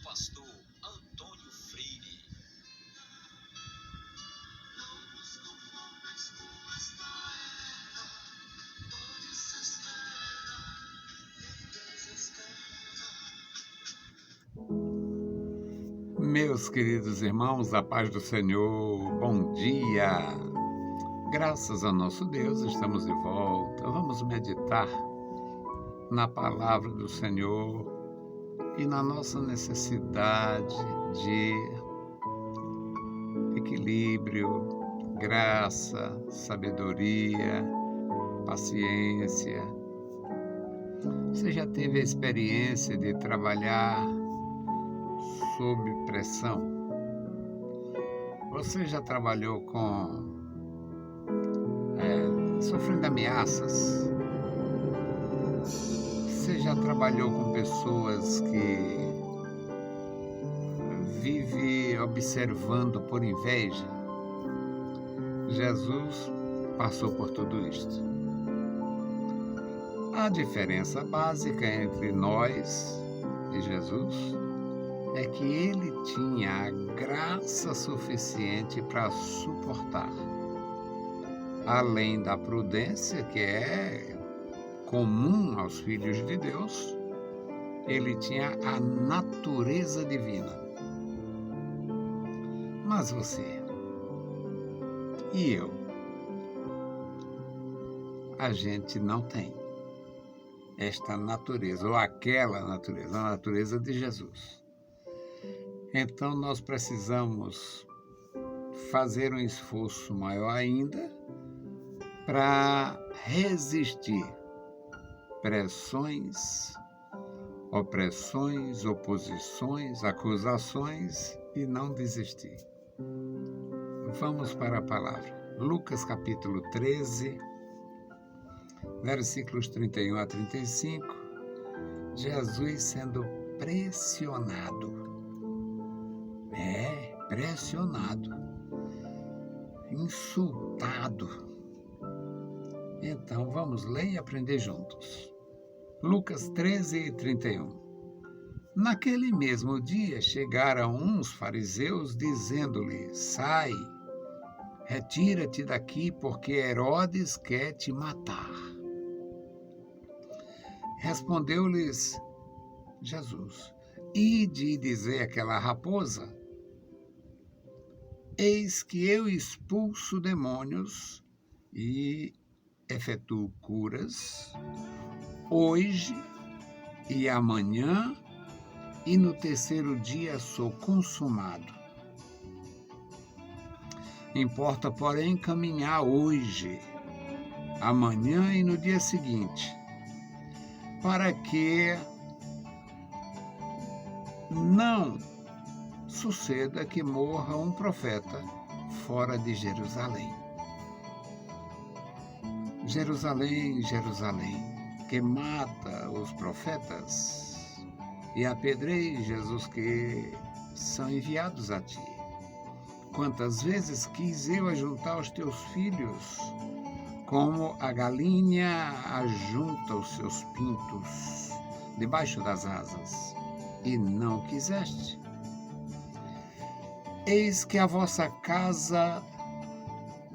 pastor Antônio Freire. Meus queridos irmãos, a paz do Senhor, bom dia! Graças a nosso Deus, estamos de volta. Vamos meditar na palavra do Senhor e na nossa necessidade de equilíbrio, graça, sabedoria, paciência. Você já teve a experiência de trabalhar sob pressão? Você já trabalhou sofrendo ameaças? Você já trabalhou com pessoas que vivem observando por inveja? Jesus passou por tudo isto. A diferença básica entre nós e Jesus é que ele tinha a graça suficiente para suportar. Além da prudência, que é comum aos filhos de Deus, ele tinha a natureza divina. Mas você e eu, a gente não tem esta natureza, ou aquela natureza, a natureza de Jesus. Então nós precisamos fazer um esforço maior ainda para resistir pressões, opressões, oposições, acusações e não desistir. Vamos para a palavra. Lucas capítulo 13, versículos 31 a 35. Jesus sendo pressionado. Pressionado, insultado. Então vamos ler e aprender juntos. Lucas 13, 31. Naquele mesmo dia chegaram uns fariseus dizendo-lhe: sai, retira-te daqui, porque Herodes quer te matar. Respondeu-lhes Jesus: ide dizer àquela raposa: eis que eu expulso demônios e efetuo curas hoje e amanhã, e no terceiro dia sou consumado. Importa, porém, caminhar hoje, amanhã e no dia seguinte, para que não suceda que morra um profeta fora de Jerusalém. Jerusalém, Jerusalém, que mata os profetas e apedrejas os que são enviados a ti. Quantas vezes quis eu ajuntar os teus filhos, como a galinha ajunta os seus pintos debaixo das asas, e não quiseste. Eis que a vossa casa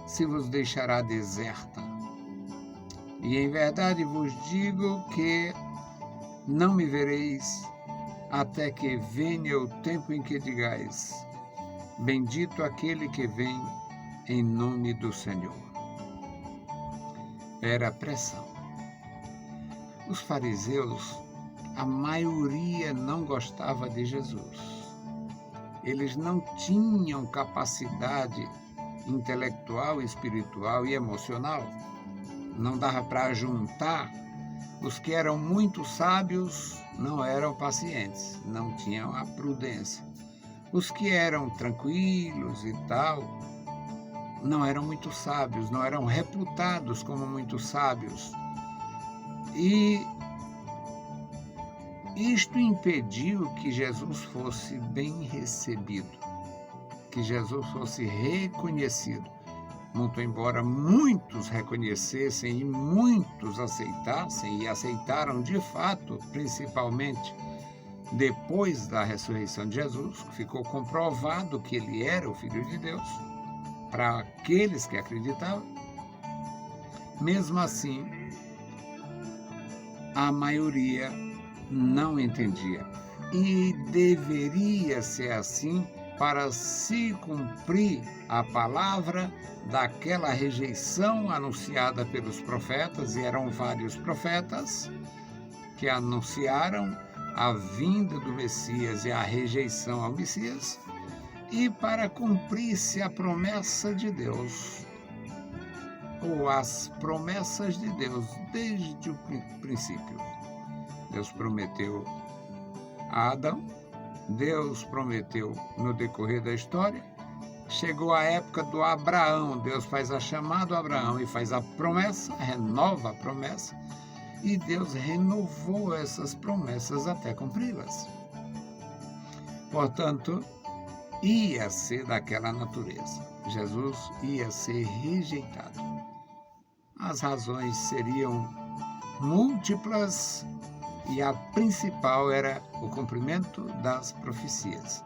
se vos deixará deserta. E em verdade vos digo que não me vereis até que venha o tempo em que digais: bendito aquele que vem em nome do Senhor. Era pressão. Os fariseus, a maioria não gostava de Jesus. Eles não tinham capacidade intelectual, espiritual e emocional. Não dava para juntar. Os que eram muito sábios não eram pacientes, não tinham a prudência. Os que eram tranquilos e tal, não eram muito sábios, não eram reputados como muito sábios. E isto impediu que Jesus fosse bem recebido, que Jesus fosse reconhecido. Muito embora muitos reconhecessem e muitos aceitassem, e aceitaram de fato, principalmente depois da ressurreição de Jesus, ficou comprovado que ele era o Filho de Deus, para aqueles que acreditavam. Mesmo assim, a maioria não entendia. E deveria ser assim para se cumprir a palavra daquela rejeição anunciada pelos profetas, e eram vários profetas que anunciaram a vinda do Messias e a rejeição ao Messias, e para cumprir-se a promessa de Deus, ou as promessas de Deus desde o princípio. Deus prometeu a Adão, Deus prometeu no decorrer da história, chegou a época do Abraão, Deus faz a chamada do Abraão e faz a promessa, renova a promessa, e Deus renovou essas promessas até cumpri-las. Portanto, ia ser daquela natureza. Jesus ia ser rejeitado. As razões seriam múltiplas e a principal era o cumprimento das profecias.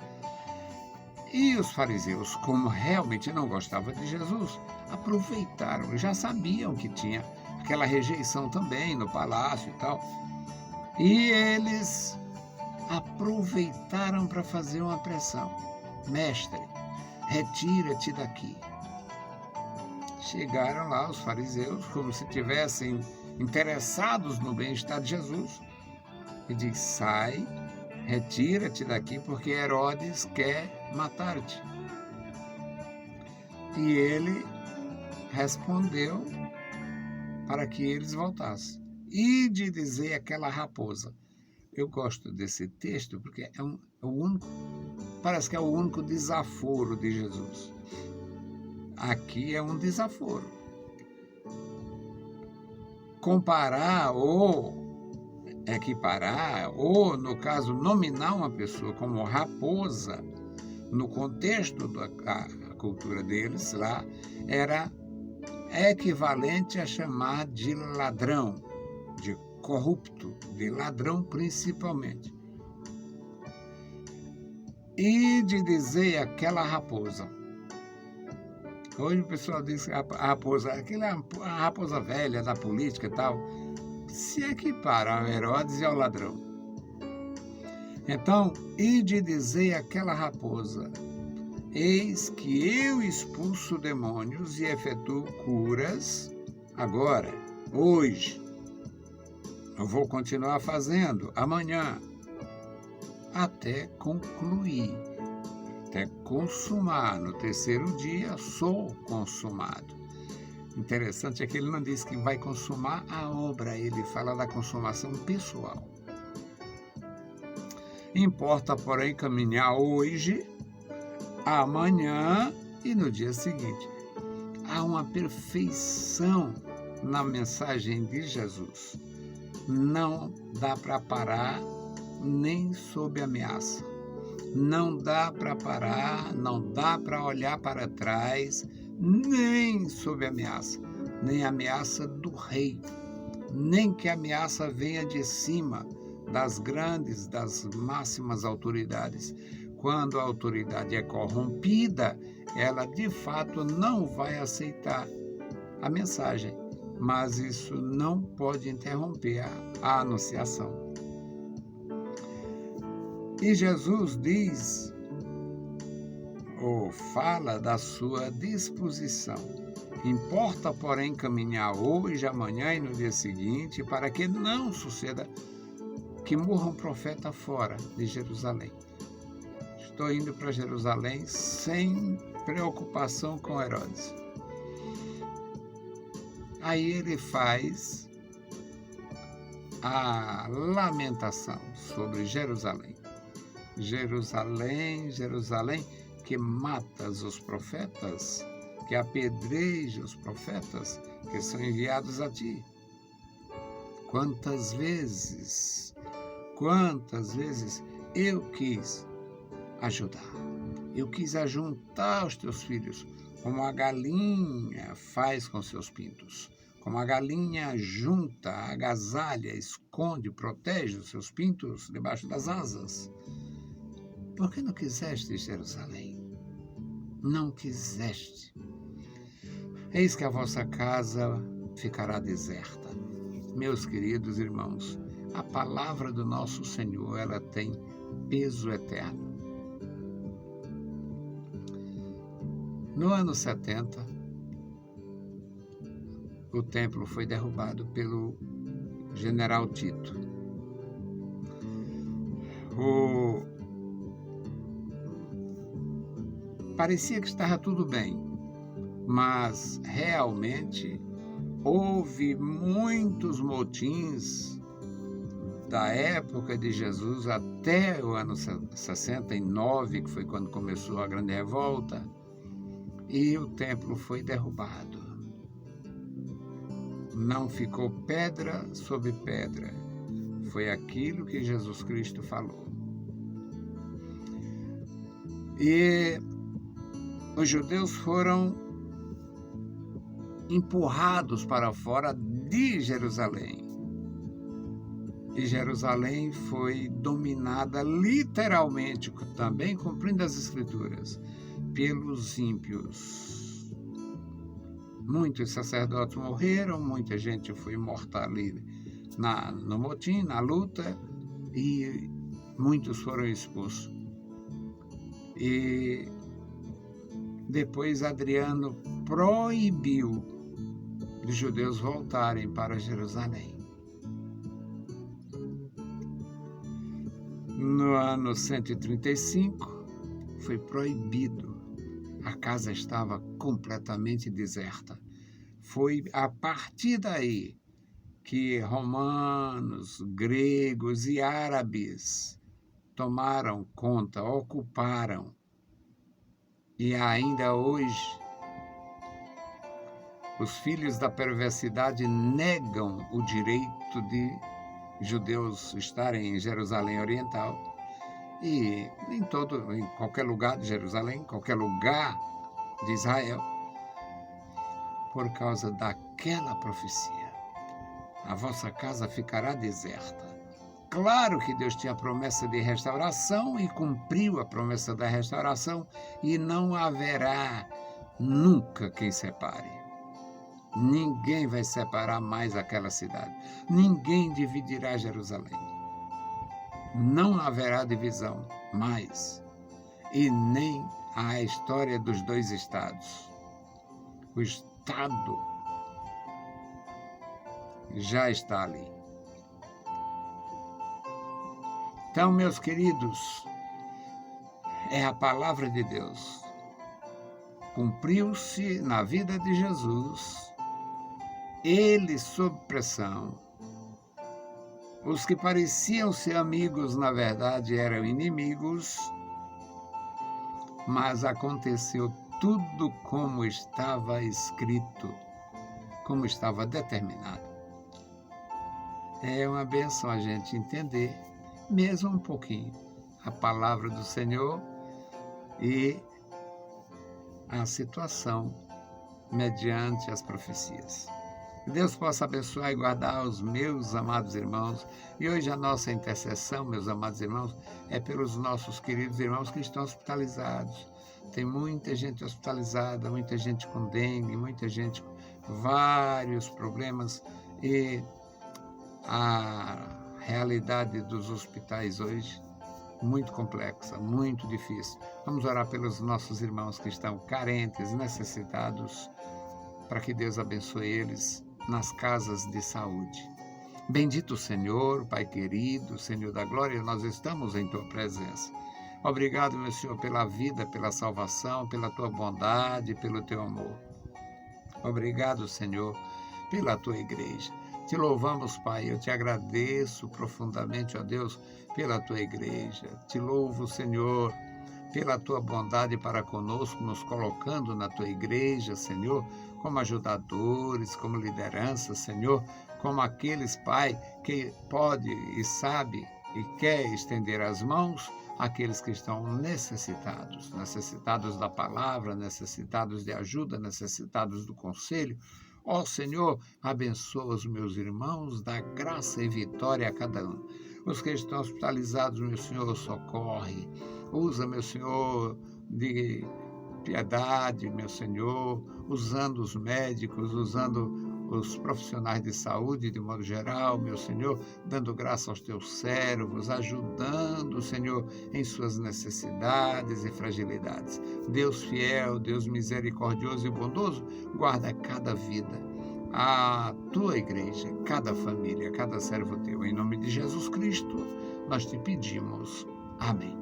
E os fariseus, como realmente não gostavam de Jesus, aproveitaram, já sabiam que tinha aquela rejeição também no palácio e tal. E eles aproveitaram para fazer uma pressão. Mestre, retira-te daqui. Chegaram lá os fariseus, como se tivessem interessados no bem-estar de Jesus, e diz: sai, retira-te daqui, porque Herodes quer matar-te. E ele respondeu para que eles voltassem. E de dizer aquela raposa. Eu gosto desse texto porque parece que é o único desaforo de Jesus. Aqui é um desaforo. Comparar ou equiparar, ou, no caso, nominar uma pessoa como raposa, no contexto da cultura deles lá, era equivalente a chamar de ladrão, de corrupto, de ladrão principalmente. E de dizer aquela raposa. Hoje o pessoal diz que a raposa, aquela é a raposa velha da política e tal, se equipara ao Herodes e ao ladrão. Então, e de dizer aquela raposa: eis que eu expulso demônios e efetuo curas agora, hoje. Eu vou continuar fazendo amanhã, até concluir, até consumar. No terceiro dia, sou consumado. Interessante é que ele não diz que vai consumar a obra, ele fala da consumação pessoal. Importa, porém, caminhar hoje, amanhã e no dia seguinte. Há uma perfeição na mensagem de Jesus. Não dá para parar nem sob ameaça. Não dá para parar, não dá para olhar para trás, nem sob ameaça, nem ameaça do rei, nem que a ameaça venha de cima das grandes, das máximas autoridades. Quando a autoridade é corrompida, ela de fato não vai aceitar a mensagem, mas isso não pode interromper a anunciação. E Jesus diz, ou fala da sua disposição. Importa, porém, caminhar hoje, amanhã e no dia seguinte, para que não suceda que morra um profeta fora de Jerusalém. Estou indo para Jerusalém sem preocupação com Herodes. Aí ele faz a lamentação sobre Jerusalém. Jerusalém, Jerusalém, que matas os profetas, que apedreja os profetas que são enviados a ti. Quantas vezes eu quis ajudar, eu quis ajuntar os teus filhos, como a galinha faz com seus pintos, Como a galinha junta, agasalha, esconde, protege os seus pintos debaixo das asas. Por que não quiseste, Jerusalém? Não quiseste. Eis que a vossa casa ficará deserta. Meus queridos irmãos, a palavra do nosso Senhor, ela tem peso eterno. No ano 70, o templo foi derrubado pelo general Tito. Parecia que estava tudo bem, mas realmente houve muitos motins da época de Jesus até o ano 69, que foi quando começou a grande revolta, e o templo foi derrubado. Não ficou pedra sobre pedra. Foi aquilo que Jesus Cristo falou. E os judeus foram empurrados para fora de Jerusalém. E Jerusalém foi dominada literalmente, também cumprindo as Escrituras, pelos ímpios. Muitos sacerdotes morreram, muita gente foi morta ali no motim, na luta, e muitos foram expulsos. E depois Adriano proibiu os judeus voltarem para Jerusalém. No ano 135, foi proibido. A casa estava completamente deserta. Foi a partir daí que romanos, gregos e árabes tomaram conta, ocuparam. E ainda hoje, os filhos da perversidade negam o direito de judeus estarem em Jerusalém Oriental e em qualquer lugar de Jerusalém, qualquer lugar de Israel, por causa daquela profecia. A vossa casa ficará deserta. Claro que Deus tinha a promessa de restauração e cumpriu a promessa da restauração, e não haverá nunca quem separe. Ninguém vai separar mais aquela cidade. Ninguém dividirá Jerusalém. Não haverá divisão mais. E nem a história dos dois estados. O Estado já está ali. Então, meus queridos, é a palavra de Deus. Cumpriu-se na vida de Jesus. Ele sob pressão. Os que pareciam ser amigos, na verdade, eram inimigos, mas aconteceu tudo como estava escrito, como estava determinado. É uma bênção a gente entender, mesmo um pouquinho, a palavra do Senhor e a situação mediante as profecias. Que Deus possa abençoar e guardar os meus amados irmãos. E hoje a nossa intercessão, meus amados irmãos, é pelos nossos queridos irmãos que estão hospitalizados. Tem muita gente hospitalizada, muita gente com dengue, muita gente com vários problemas. E a realidade dos hospitais hoje muito complexa, muito difícil. Vamos orar pelos nossos irmãos que estão carentes, necessitados, para que Deus abençoe eles nas casas de saúde. Bendito Senhor, Pai querido, Senhor da glória, nós estamos em Tua presença. Obrigado, meu Senhor, pela vida, pela salvação, pela Tua bondade, pelo Teu amor. Obrigado, Senhor, pela Tua igreja. Te louvamos, Pai, eu te agradeço profundamente, ó Deus, pela Tua igreja. Te louvo, Senhor, pela Tua bondade para conosco, nos colocando na Tua igreja, Senhor, como ajudadores, como liderança, Senhor, como aqueles, Pai, que pode e sabe e quer estender as mãos àqueles que estão necessitados da palavra, necessitados de ajuda, necessitados do conselho, Ó Senhor, abençoa os meus irmãos, dá graça e vitória a cada um. Os que estão hospitalizados, meu Senhor, socorre. Usa, meu Senhor, de piedade, meu Senhor, usando os médicos, usando os profissionais de saúde de modo geral, meu Senhor, dando graça aos teus servos, ajudando, Senhor, em suas necessidades e fragilidades. Deus fiel, Deus misericordioso e bondoso, guarda cada vida, a tua igreja, cada família, cada servo teu. Em nome de Jesus Cristo, nós te pedimos. Amém.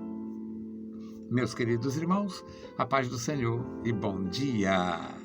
Meus queridos irmãos, a paz do Senhor e bom dia!